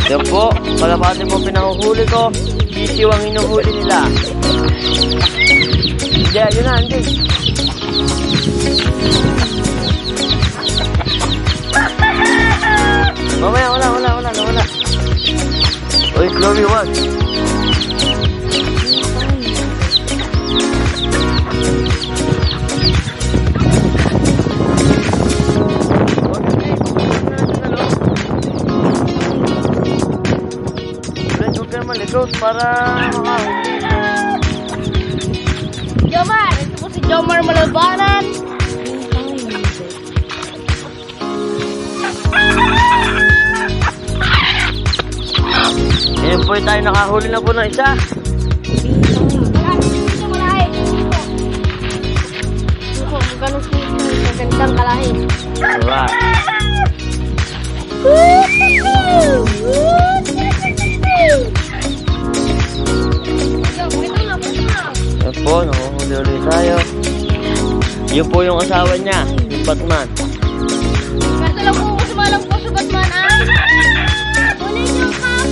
Yan po, kalapati po pinahuhuli ko. Sisiw ang hinuhuli nila. Hindi, yun na, hindi. Mamaya, wala. Uy, Chloe, wag. Malikot para makahuli. Jomar! Ito po si Jomar Malabanan. Ngayon po tayo nakahuli na po ng isa. Ito malahi. Ito po, magandang kalahi. Alright. Yan po, nakuhuli ulit tayo. Yun po yung asawa niya, yung Batman. Kaso lang po, sumalang po sa Batman ay. Ulit yung kam.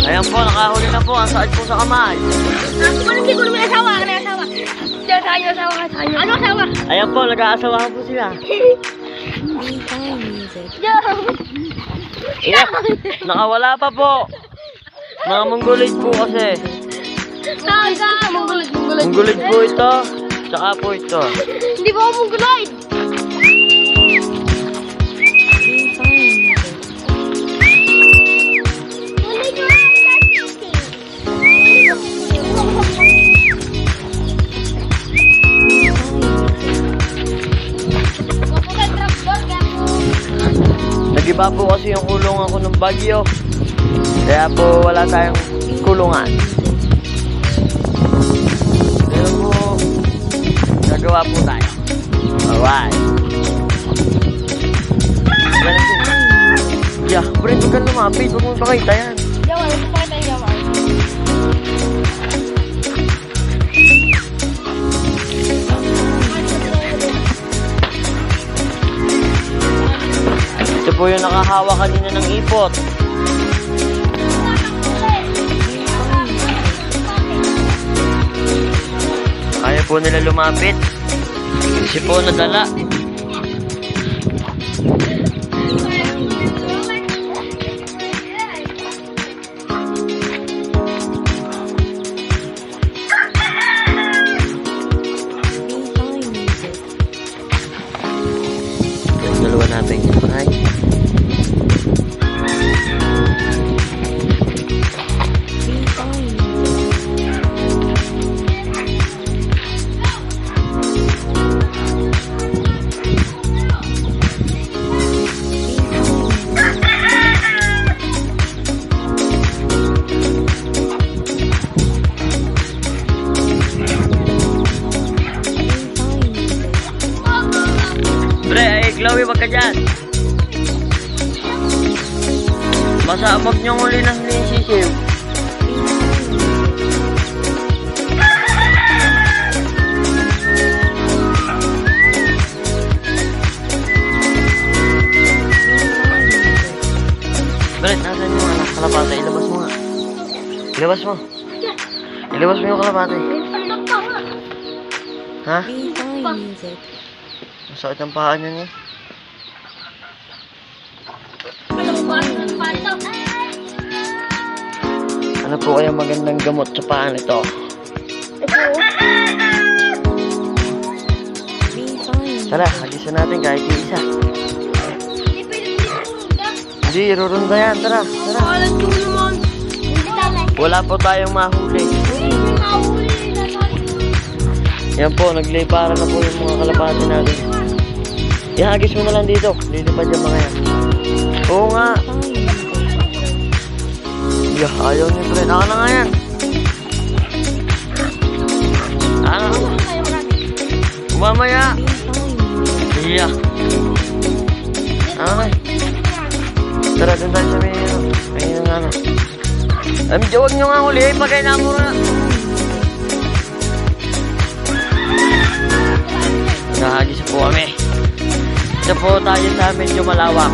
Ayan po, nakahuli na po. Ang sakit po sa kamay. Hindi ko naman asawa. Ano asawa? Ayan po, nag-aasawahan po sila. Iyak, nakawala pa po. Mga mongoloid po kasi. Mongoloid po ito. Tsaka po ito. Hindi po ako mongoloid. Nag-iba po kasi yung kulungan ko ng Bagyo. Kaya po wala tayong kulungan. Pero po, nagawa po tayo. Alright. Yeah, Brent, huwag kang lumapit. Huwag mong pakita yan. Jomar, ito pa kita yung Jomar. Ito po yung nakahawa kanina ng ipot. Kaya po nila lumapit. Kasi po nadala. Yung dalawa natin yung bahay. Chloe, wag ka dyan. Masabag niyong huli ng sisiw. Balik, nasan yung anak kalapate? Ilabas mo nga. Ilabas mo. Ilabas mo yung kalapate. Ha? Masakit ang paa niya niya. Ano po kaya magandang gamot sa paa nito? Tara, hagisan natin kahit yung isa. Hindi, irurunda yan. Tara, tara. Wala po tayong mahuli. Yan po, naglipara na po yung mga kalapati natin. Ihagis mo na lang dito. Lilipad yung mga yan. Oo nga. Yeah, ayaw niyo pre. Naka na nga yan. Ano? Umamaya. Yeah. Ano? Tara, dun tayo sa may ano. Huwag nyo nga ulihin pag kailangan mo na. Nahagis po kami. Ito po tayo sa medyo malawak.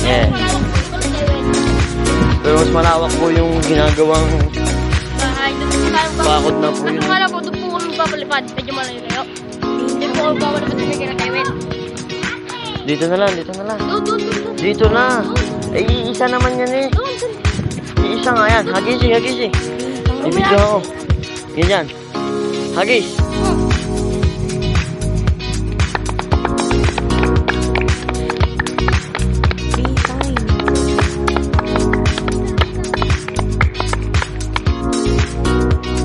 Yeah. Pero mas malawak po yung ginagawang Bahay, doon po tayo bakod na po yun. Akala ko, doon po kami papalipad. Medyo malayo. Hindi po kami papalipad sa kina Kevin. Dito na lang, dito na lang. Doon. Dito na. Eh, isa naman yan eh. Doon. Isa nga yan. Hagis eh. Ibigyan ako. Ganyan. Hagis.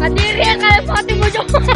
Kadiri ang kalapati mo dyan.